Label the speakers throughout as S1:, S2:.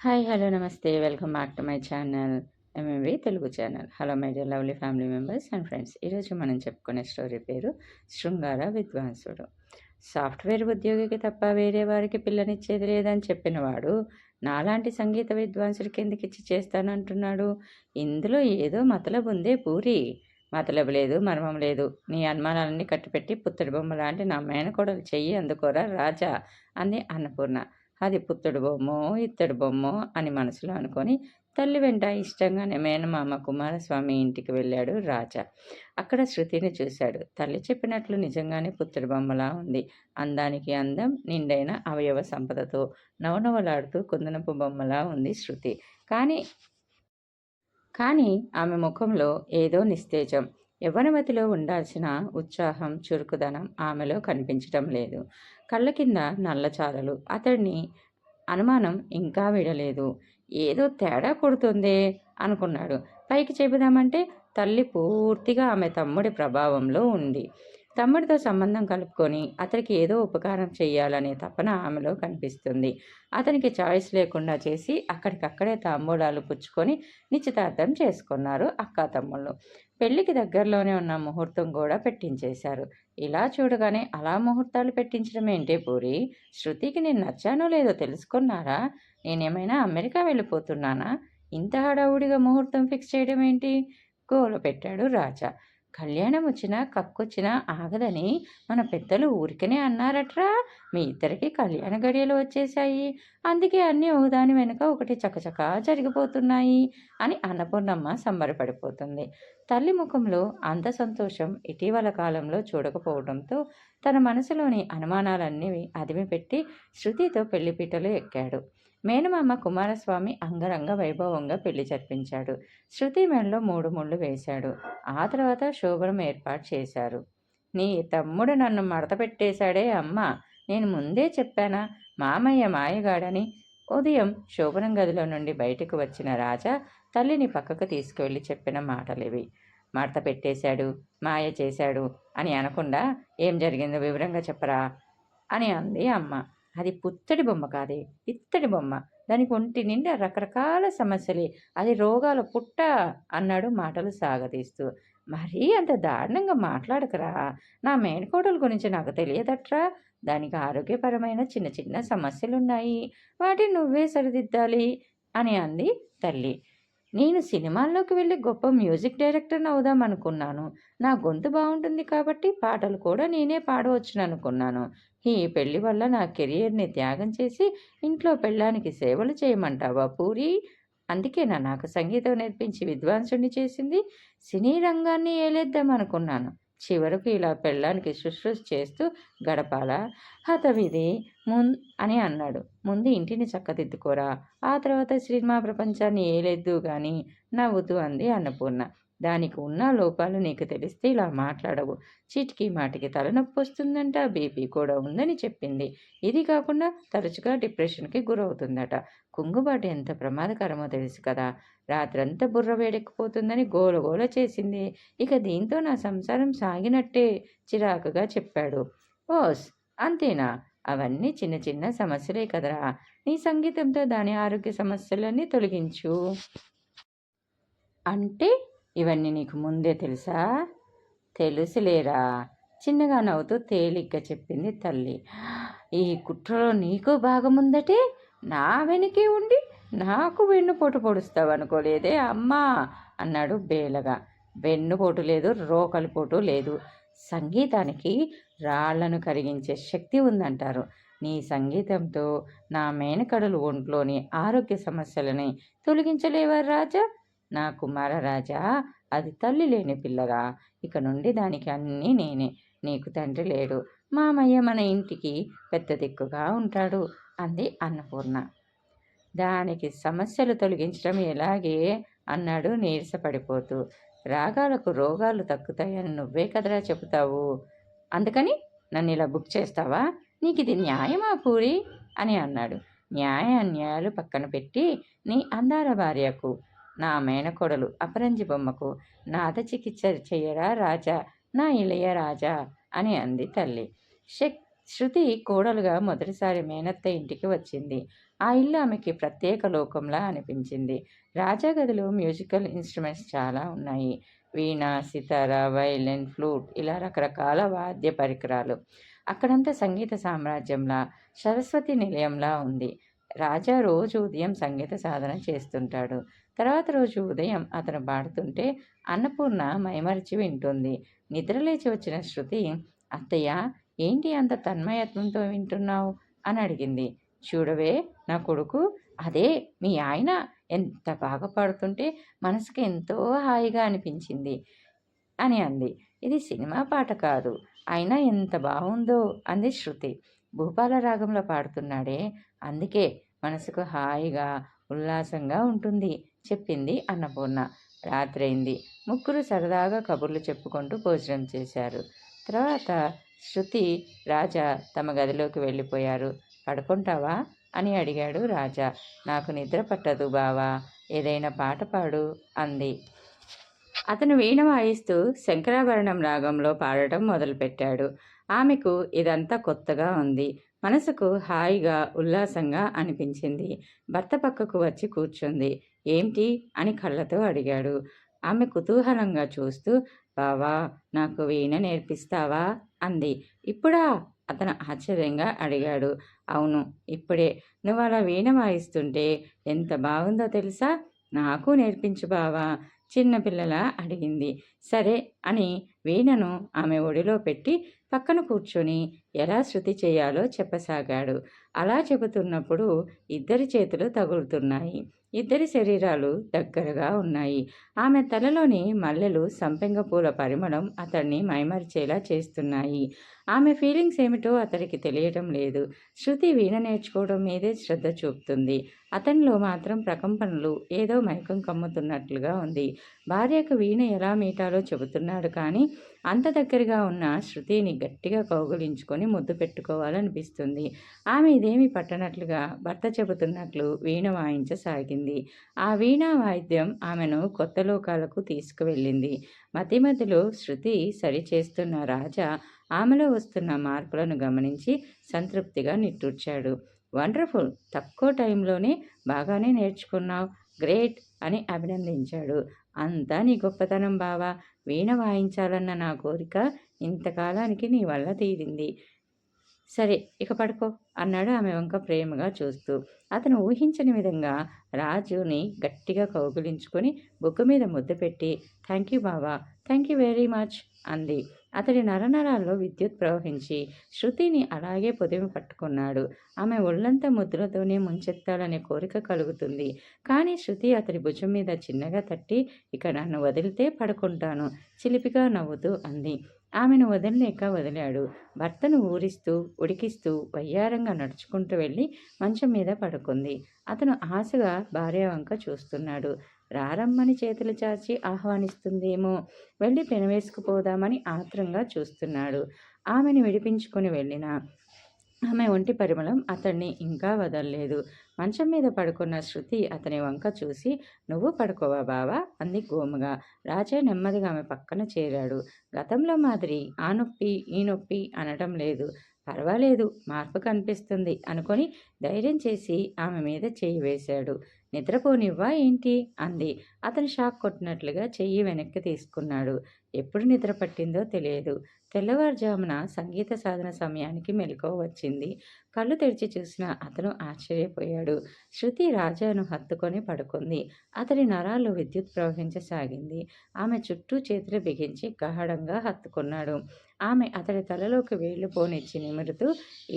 S1: Hi. Hello. నమస్తే. Welcome back to my channel. MMV Telugu channel. Hello my dear lovely family members and friends. ఈరోజు మనం చెప్పుకునే story పేరు 'శృంగార విద్వాంసుడు'. సాఫ్ట్‌వేర్ ఉద్యోగికి తప్ప వేరే వారికి పిల్లనిచ్చేది లేదని చెప్పినవాడు, నాలాంటి సంగీత విద్వాంసుడికి ఎందుకిచ్చి చేస్తానంటున్నాడు? ఇందులో ఏదో మతలబుందే పూరి. మతలబు లేదు, మర్మం లేదు. నీ అనుమానాలన్నీ కట్టిపెట్టి పుత్తడి బొమ్మ లాంటి నా మేనకోడలు చెయ్యి అందుకోరా రాజా అంది అన్నపూర్ణ. అది పుత్తడి బొమ్మో, ఇత్తడి బొమ్మో అని మనసులో అనుకొని తల్లి వెంట ఇష్టంగానే మేనమామ కుమారస్వామి ఇంటికి వెళ్ళాడు రాజా. అక్కడ శృతిని చూశాడు. తల్లి చెప్పినట్లు నిజంగానే పుత్తడి బొమ్మలా ఉంది. అందానికి అందం, నిండైన అవయవ సంపదతో నవనవలాడుతూ కుందనపు బొమ్మలా ఉంది శృతి. కానీ కానీ ఆమె ముఖంలో ఏదో నిస్తేజం, యవ్వనవతిలో ఉండాల్సిన ఉత్సాహం, చురుకుదనం ఆమెలో కనిపించటం లేదు. కళ్ళ కింద నల్లచారలు. అతడిని అనుమానం ఇంకా వీడలేదు. ఏదో తేడా కొడుతుందే అనుకున్నాడు. పైకి చెబుదామంటే తల్లి పూర్తిగా ఆమె తమ్ముడి ప్రభావంలో ఉంది. తమ్ముడితో సంబంధం కలుపుకొని అతనికి ఏదో ఉపకారం చెయ్యాలనే తపన ఆమెలో కనిపిస్తుంది. అతనికి చాయిస్ లేకుండా చేసి అక్కడికక్కడే తాంబూలాలు పుచ్చుకొని నిశ్చితార్థం చేసుకున్నారు అక్కాతమ్ముళ్ళు. పెళ్లికి దగ్గరలోనే ఉన్న ముహూర్తం కూడా పెట్టించేశారు. ఇలా చూడగానే అలా ముహూర్తాలు పెట్టించడం ఏంటే పూరి? శృతికి నేను నచ్చానో లేదో తెలుసుకున్నారా? నేనేమైనా అమెరికా వెళ్ళిపోతున్నానా? ఇంత హడావుడిగా ముహూర్తం ఫిక్స్ చేయడం ఏంటి? గోల పెట్టాడు రాజా. కళ్యాణం వచ్చినా కక్కొచ్చినా ఆగదని మన పెద్దలు ఊరికనే అన్నారట్రా. మీ ఇద్దరికి కళ్యాణ గడియలు వచ్చేశాయి. అందుకే అన్నీ ఒకదాని వెనుక ఒకటి చకచకా జరిగిపోతున్నాయి అని అన్నపూర్ణమ్మ సంబరపడిపోతుంది. తల్లి ముఖంలో అంత సంతోషం ఇటీవల కాలంలో చూడకపోవడంతో తన మనసులోని అనుమానాలన్నీ అదిమిపెట్టి శృతితో పెళ్లిపీటలు ఎక్కాడు. మేనమామ కుమారస్వామి అంగరంగ వైభవంగా పెళ్లి జరిపించాడు. శృతి మెడలో 3 ముళ్ళు వేశాడు. ఆ తర్వాత శోభనం ఏర్పాటు చేశారు. నీ తమ్ముడు నన్ను మడత పెట్టేశాడే అమ్మ, నేను ముందే చెప్పానా మామయ్య మాయగాడని? ఉదయం శోభనం గదిలో నుండి బయటకు వచ్చిన రాజా తల్లిని పక్కకు తీసుకువెళ్ళి చెప్పిన మాటలివి. మడత పెట్టేశాడు, మాయ చేశాడు అని అనకుండా ఏం జరిగిందో వివరంగా చెప్పరా అని అంది అమ్మ. అది పుత్తడి బొమ్మ కాదే, ఇత్తడి బొమ్మ. దానికి ఒంటి నిండా రకరకాల సమస్యలే. అది రోగాల పుట్ట అన్నాడు మాటలు సాగదీస్తూ. మరీ అంత దారుణంగా మాట్లాడకరా. నా మేనకోడలు గురించి నాకు తెలియదట్రా. దానికి ఆరోగ్యపరమైన చిన్న చిన్న సమస్యలున్నాయి. వాటిని నువ్వే సరిదిద్దాలి అని అంది తల్లి. నేను సినిమాల్లోకి వెళ్ళి గొప్ప మ్యూజిక్ డైరెక్టర్ని అవుదాం అనుకున్నాను. నా గొంతు బాగుంటుంది కాబట్టి పాటలు కూడా నేనే పాడవచ్చుననుకున్నాను. ఈ పెళ్లి వల్ల నా కెరియర్ని త్యాగం చేసి ఇంట్లో పెళ్ళానికి సేవలు చేయమంటావా పూరి? అందుకేనా నాకు సంగీతం నేర్పించి విద్వాంసుని చేసింది? సినీ రంగాన్ని ఏలేద్దామనుకున్నాను. చివరకు ఇలా పెళ్ళానికి శుశ్రూష చేస్తూ గడపాలా? హతవిధి అని అన్నాడు. ముందు ఇంటిని చక్కదిద్దుకోరా, ఆ తర్వాత సినిమా ప్రపంచాన్ని ఏలేద్దు గాని నవ్వుతూ అంది అన్నపూర్ణ. దానికి ఉన్న లోపాలు నీకు తెలిస్తే ఇలా మాట్లాడవు. చీటికి మాటికి తలనొప్పి వస్తుందంట, బీపీ కూడా ఉందని చెప్పింది. ఇది కాకుండా తరచుగా డిప్రెషన్కి గురవుతుందట. కుంగుబాటు ఎంత ప్రమాదకరమో తెలుసు కదా. రాత్రంతా బుర్ర వేడెక్కిపోతుందని గోలగోల చేసింది. ఇక దీంతో నా సంసారం సాగినట్టే చిరాకుగా చెప్పాడు. ఓస్, అంతేనా? అవన్నీ చిన్న చిన్న సమస్యలే కదరా. నీ సంగీతంతో దాని ఆరోగ్య సమస్యలన్నీ తొలగించు. అంటే ఇవన్నీ నీకు ముందే తెలుసా? తెలుసులేరా, చిన్నగా నవ్వుతూ తేలిగ్గా చెప్పింది తల్లి. ఈ కుట్రలో నీకు భాగముందటే. నా వెనుకే ఉండి నాకు వెన్నుపోటు పొడుస్తావనుకోలేదే అమ్మా అన్నాడు బేలగా. వెన్నుపోటు లేదు, రోకలిపోటు లేదు. సంగీతానికి రాళ్లను కరిగించే శక్తి ఉందంటారు. నీ సంగీతంతో నా మేనకడలు ఒంట్లోని ఆరోగ్య సమస్యలని తొలగించలేవా రాజా? నా కుమారరాజా, అది తల్లి లేని పిల్లగా. ఇక నుండి దానికి అన్నీ నేనే. నీకు తండ్రి లేడు. మామయ్య మన ఇంటికి పెద్ద దిక్కుగా ఉంటాడు అంది అన్నపూర్ణ. దానికి సమస్యలు తొలగించడం ఎలాగే అన్నాడు నీరసపడిపోతూ. రాగాలకు రోగాలు తగ్గుతాయని నువ్వే కదరా చెబుతావు. అందుకని నన్ను ఇలా బుక్ చేస్తావా? నీకు ఇది న్యాయమా పూరి అని అన్నాడు. న్యాయ అన్యాయాలు పక్కన పెట్టి నీ అందాల భార్యకు, నా మేనకోడలు అపరంజి బొమ్మకు నాద చికిత్స చెయ్యరా రాజా, నా ఇళయ రాజా అని అంది తల్లి. శృతి కోడలుగా మొదటిసారి మేనత్త ఇంటికి వచ్చింది. ఆ ఇల్లు ఆమెకి ప్రత్యేక లోకంలా అనిపించింది. రాజా గదిలో మ్యూజికల్ ఇన్స్ట్రుమెంట్స్ చాలా ఉన్నాయి. వీణ, సితార, వైలిన్, ఫ్లూట్ ఇలా రకరకాల వాద్య పరికరాలు. అక్కడంతా సంగీత సామ్రాజ్యంలా, సరస్వతి నిలయంలా ఉంది. రాజా రోజు ఉదయం సంగీత సాధన చేస్తుంటాడు. తర్వాత రోజు ఉదయం అతను పాడుతుంటే అన్నపూర్ణ మైమరిచి వింటుంది. నిద్రలేచి వచ్చిన శృతి, అత్తయ్య, ఏంటి అంత తన్మయత్వంతో వింటున్నావు అని అడిగింది. చూడవే నా కొడుకు, అదే మీ ఆయన ఎంత బాగా పాడుతుంటే మనసుకి ఎంతో హాయిగా అనిపించింది అని అంది. ఇది సినిమా పాట కాదు, అయినా ఎంత బాగుందో అంది శృతి. భూపాల రాగంలో పాడుతున్నాడే, అందుకే మనసుకు హాయిగా ఉల్లాసంగా ఉంటుంది చెప్పింది అన్నపూర్ణ. రాత్రైంది. ముగ్గురు సరదాగా కబుర్లు చెప్పుకుంటూ భోజనం చేశారు. తర్వాత శృతి, రాజా తమ గదిలోకి వెళ్ళిపోయారు. పడుకుంటావా అని అడిగాడు రాజా. నాకు నిద్ర పట్టదు బావా, ఏదైనా పాట పాడు అంది. అతను వీణ వాయిస్తూ శంకరాభరణం రాగంలో పాడటం మొదలుపెట్టాడు. ఆమెకు ఇదంతా కొత్తగా ఉంది. మనసుకు హాయిగా ఉల్లాసంగా అనిపించింది. భర్త పక్కకు వచ్చి కూర్చుంది. ఏంటి అని కళ్ళతో అడిగాడు. ఆమె కుతూహలంగా చూస్తూ, బావా, నాకు వీణ నేర్పిస్తావా అంది. ఇప్పుడా అతను ఆశ్చర్యంగా అడిగాడు. అవును, ఇప్పుడే. నువ్వు అలా వీణ వాయిస్తుంటే ఎంత బాగుందో తెలుసా, నాకు నేర్పించు బావా చిన్నపిల్లలా అడిగింది. సరే అని వీణను ఆమె ఒడిలో పెట్టి పక్కన కూర్చొని ఎలా శృతి చేయాలో చెప్పసాగాడు. అలా చెబుతున్నప్పుడు ఇద్దరి చేతులు తగులుతున్నాయి. ఇద్దరి శరీరాలు దగ్గరగా ఉన్నాయి. ఆమె తలలోని మల్లెలు సంపెంగ పూల పరిమళం అతన్ని మైమరిచేలా చేస్తున్నాయి. ఆమె ఫీలింగ్స్ ఏమిటో అతడికి తెలియటం లేదు. శృతి వీణ నేర్చుకోవడం మీదే శ్రద్ధ చూపుతుంది. అతనిలో మాత్రం ప్రకంపనలు, ఏదో మైకం కమ్ముతున్నట్లుగా ఉంది. భార్యకు వీణ ఎలా మీటాలో చెబుతున్నాడు కానీ అంత దగ్గరగా ఉన్న శృతిని గట్టిగా కౌగిలించుకొని ముద్దు పెట్టుకోవాలనిపిస్తుంది. ఆమె ఇదేమీ పట్టనట్లుగా భర్త చెబుతున్నట్లు వీణ వాయించసాగింది. ఆ వీణా వాయిద్యం ఆమెను కొత్త లోకాలకు తీసుకువెళ్ళింది. మధ్య మధ్యలో శృతి సరిచేస్తున్న రాజా ఆమెలో వస్తున్న మార్పులను గమనించి సంతృప్తిగా నిట్టూర్చాడు. వండర్ఫుల్, తక్కువ టైంలోనే బాగానే నేర్చుకున్నావు, గ్రేట్ అని అభినందించాడు. అంతా నీ గొప్పతనం బావా, వీణ వాయించాలన్న నా కోరిక ఇంతకాలానికి నీ వల్ల తీరింది. సరే, ఇక పడుకో అన్నాడు ఆమె వంక ప్రేమగా చూస్తూ. అతను ఊహించని విధంగా రాజుని గట్టిగా కౌగిలించుకొని బుగ్గ మీద ముద్దు పెట్టి, థ్యాంక్ యూ బావా, థ్యాంక్ యూ వెరీ మచ్ అంది. అతడి నరనరాల్లో విద్యుత్ ప్రవహించి శృతిని అలాగే పొదిమి పట్టుకున్నాడు. ఆమె ఒళ్ళంతా ముద్దులతోనే ముంచెత్తాలనే కోరిక కలుగుతుంది. కానీ శృతి అతడి భుజం మీద చిన్నగా తట్టి, ఇక నన్ను వదిలితే పడుకుంటాను చిలిపిగా నవ్వుతూ అంది. ఆమెను వదలలేక వదిలాడు. భర్తను ఊరిస్తూ ఉడికిస్తూ వయ్యారంగా నడుచుకుంటూ వెళ్ళి మంచం మీద పడుకుంది. అతను ఆశగా భార్య వంక చూస్తున్నాడు. రారమ్మని చేతులు చాచి ఆహ్వానిస్తుందేమో, వెళ్ళి పెనవేసుకుపోదామని ఆత్రంగా చూస్తున్నాడు. ఆమెను విడిపించుకొని వెళ్ళిన ఆమె ఒంటి పరిమళం అతన్ని ఇంకా వదల్లేదు. మంచం మీద పడుకున్న శృతి అతని వంక చూసి, నువ్వు పడుకోవా బావా అంది గోముగా. రాజా నెమ్మదిగా ఆమె పక్కన చేరాడు. గతంలో మాదిరి ఆ నొప్పి ఈ నొప్పి అనటం లేదు. పర్వాలేదు, మార్పు కనిపిస్తుంది అనుకొని ధైర్యం చేసి ఆమె మీద చెయ్యి వేశాడు. నిద్రపోనివ్వా ఏంటి అంది. అతను షాక్ కొట్టినట్లుగా చెయ్యి వెనక్కి తీసుకున్నాడు. ఎప్పుడు నిద్ర పట్టిందో తెలియదు. తెల్లవారుజామున సంగీత సాధన సమయానికి మెలకువ వచ్చింది. కళ్ళు తెరిచి చూసిన అతను ఆశ్చర్యపోయాడు. శృతి రాజాను హత్తుకొని పడుకుంది. అతడి నరాల్లో విద్యుత్ ప్రవహించసాగింది. ఆమె చుట్టూ చేతులు బిగించి గాఢంగా హత్తుకున్నాడు. ఆమె అతడి తలలోకి వేళ్లు పోనిచ్చి నిమురుతూ,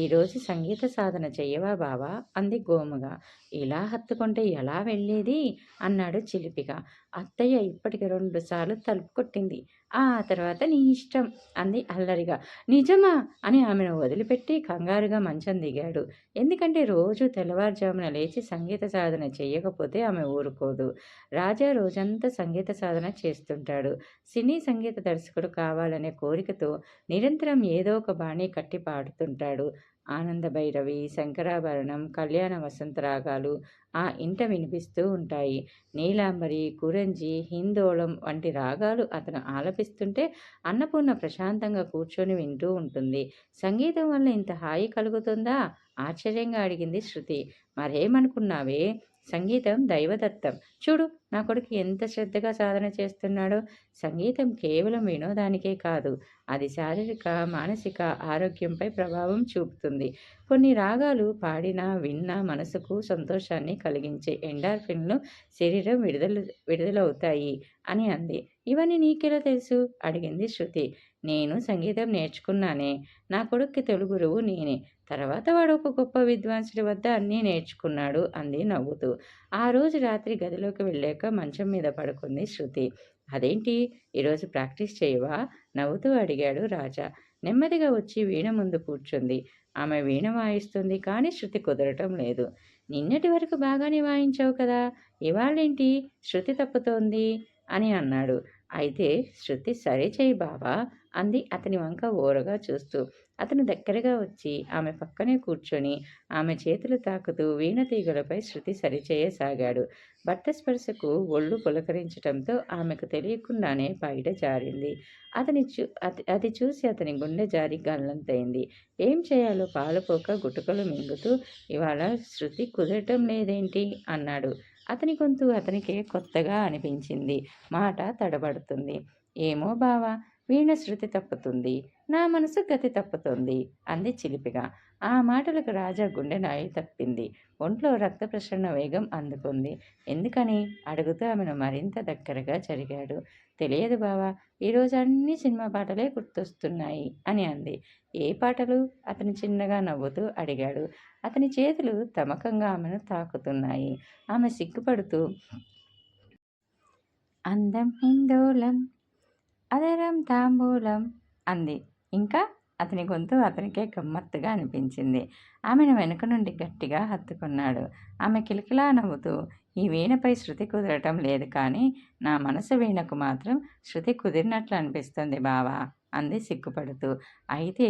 S1: ఈరోజు సంగీత సాధన చెయ్యవా బావా అంది గోముగా. ఇలా హత్తుకుంటే ఎలా వెళ్ళేది అన్నాడు చిలిపిగా. అత్తయ్య ఇప్పటికి 2 సార్లు తలుపు కొట్టింది, ఆ తర్వాత నీ ఇష్టం అంది అల్లరిగా. నిజమా అని ఆమెను వదిలిపెట్టి కంగారుగా మంచం దిగాడు. ఎందుకంటే రోజు తెల్లవారుజామున లేచి సంగీత సాధన చెయ్యకపోతే ఆమె ఊరుకోదు. రాజా రోజంతా సంగీత సాధన చేస్తుంటాడు. సినీ సంగీత దర్శకుడు కావాలనే కోరికతో నిరంతరం ఏదో ఒక బాణీ కట్టి పాడుతుంటాడు. ఆనంద భైరవి, శంకరాభరణం, కళ్యాణ వసంత రాగాలు ఆ ఇంట వినిపిస్తూ ఉంటాయి. నీలాంబరి, కురంజి, హిందోళం వంటి రాగాలు అతను ఆలపిస్తుంటే అన్నపూర్ణ ప్రశాంతంగా కూర్చొని వింటూ ఉంటుంది. సంగీతం వల్ల ఇంత హాయి కలుగుతుందా? ఆశ్చర్యంగా అడిగింది శృతి. మరేమనుకున్నావే? సంగీతం దైవదత్తం. చూడు నా కొడుకు ఎంత శ్రద్ధగా సాధన చేస్తున్నాడో. సంగీతం కేవలం వినోదానికే కాదు, అది శారీరక, మానసిక ఆరోగ్యంపై ప్రభావం చూపుతుంది. కొన్ని రాగాలు పాడినా, విన్నా మనసుకు సంతోషాన్ని కలిగించే ఎండార్ఫిన్‌లు శరీరం విడుదలవుతాయి అని అంది. ఇవన్నీ నీకెలా తెలుసు? అడిగింది శృతి. నేను సంగీతం నేర్చుకున్నానే. నా కొడుక్కి తొలి గురువు నేనే. తర్వాత వాడు ఒక గొప్ప విద్వాంసుడి వద్ద అన్నీ నేర్చుకున్నాడు అంది నవ్వుతూ. ఆ రోజు రాత్రి గదిలోకి వెళ్ళాక మంచం మీద పడుకుంది శృతి. అదేంటి ఈరోజు ప్రాక్టీస్ చేయవా? నవ్వుతూ అడిగాడు రాజా. నెమ్మదిగా వచ్చి వీణ ముందు కూర్చుంది. ఆమె వీణ వాయిస్తుంది కానీ శృతి కుదరటం లేదు. నిన్నటి వరకు బాగానే వాయించావు కదా, ఇవాళేంటి శృతి తప్పుతోంది అని అన్నాడు. అయితే శృతి సరే చెయ్యి బావా అంది అతని వంక ఓరగా చూస్తూ. అతను దగ్గరగా వచ్చి ఆమె పక్కనే కూర్చొని ఆమె చేతులు తాకుతూ వీణ తీగలపై శృతి సరిచేయసాగాడు. భర్త స్పర్శకు ఒళ్ళు పులకరించటంతో ఆమెకు తెలియకుండానే బయట జారింది. అది చూసి అతని గుండె జారి గల్లంతైంది. ఏం చేయాలో పాలుపోక గుటకలు మింగుతూ ఇవాళ శృతి కుదరటం లేదేంటి అన్నాడు. అతని గొంతు అతనికే కొత్తగా అనిపించింది. మాట తడబడుతుంది. ఏమో బావా, వీణ శృతి తప్పుతుంది, నా మనసు గతి తప్పుతుంది అంది చిలిపిగా. ఆ మాటలకు రాజా గుండె నాయి తప్పింది. ఒంట్లో రక్త ప్రసరణ వేగం అందుకుంది. ఎందుకని అడుగుతూ ఆమెను మరింత దగ్గరగా జరిగాడు. తెలియదు బావా, ఈరోజు అన్ని సినిమా పాటలే గుర్తొస్తున్నాయి అని అంది. ఏ పాటలు? అతను చిన్నగా నవ్వుతూ అడిగాడు. అతని చేతులు తమకంగా ఆమెను తాకుతున్నాయి. ఆమె సిగ్గుపడుతూ అందం హిందోళం అదరం తాంబూలం అంది. ఇంకా? అతని గొంతు అతనికే గమ్మత్తుగా అనిపించింది. ఆమెను వెనుక నుండి గట్టిగా హత్తుకున్నాడు. ఆమె కిలకిలా నవ్వుతూ ఈ వీణపై శృతి కుదరటం లేదు కానీ నా మనసు వీణకు మాత్రం శృతి కుదిరినట్లు అనిపిస్తుంది బావా అంది సిగ్గుపడుతూ. అయితే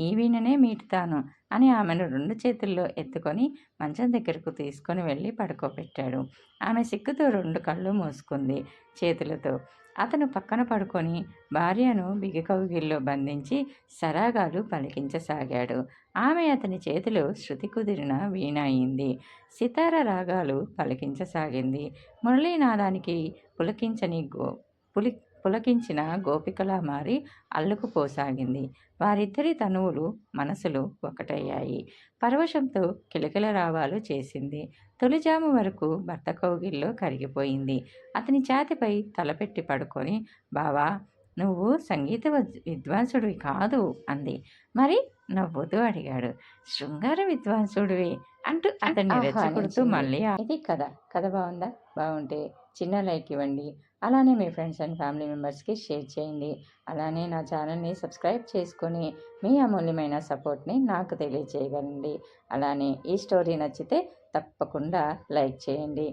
S1: ఈ వీణనే మీటుతాను అని ఆమెను 2 చేతుల్లో ఎత్తుకొని మంచం దగ్గరకు తీసుకొని వెళ్ళి పడుకోబెట్టాడు. ఆమె సిగ్గుతో 2 కళ్ళు మూసుకుంది చేతులతో. అతను పక్కన పడుకొని భార్యను బిగికౌగిల్లో బంధించి సరాగాలు పలికించసాగాడు. ఆమె అతని చేతిలో శృతి కుదిరిన వీణ అయింది. సితార రాగాలు పలికించసాగింది. మురళీనాదానికి పులకించని గో పులి పులకించిన గోపికలా మారి అల్లుకుపోసాగింది. వారిద్దరి తనువులు మనసులు ఒకటయ్యాయి. పరవశంతో కిలకిల రావాలు చేసింది. తొలిజాము వరకు భర్త కౌగిల్లో కరిగిపోయింది. అతని ఛాతీపై తలపెట్టి పడుకొని బావా, నువ్వు సంగీత విద్వాంసుడివి కాదు అంది. మరి? నవ్వుతూ అడిగాడు. శృంగార విద్వాంసుడివి అంటూ అతన్ని రెచ్చగొడుతూ మళ్ళీ ఇది కథ. కథ బాగుందా? బాగుంటే చిన్న లైక్ ఇవ్వండి. అలానే మీ ఫ్రెండ్స్ అండ్ ఫ్యామిలీ మెంబర్స్కి షేర్ చేయండి. అలానే నా ఛానల్ని సబ్స్క్రైబ్ చేసుకొని మీ అమూల్యమైన సపోర్ట్ని నాకు తెలియజేయగలండి. అలానే ఈ స్టోరీ నచ్చితే తప్పకుండా లైక్ చేయండి.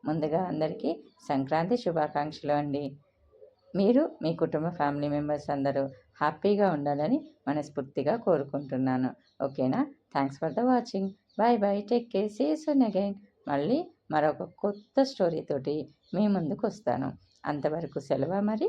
S1: ముందుగా అందరికీ సంక్రాంతి శుభాకాంక్షలు అండి. మీరు మీ కుటుంబ ఫ్యామిలీ మెంబర్స్ అందరూ హ్యాపీగా ఉండాలని మనస్ఫూర్తిగా కోరుకుంటున్నాను. ఓకేనా? Thanks for the watching. Bye bye, take care, see you soon again. మళ్ళీ మరొక కొత్త స్టోరీ తోటి మీ ముందుకు వస్తాను. అంతవరకు సెలవు మరి.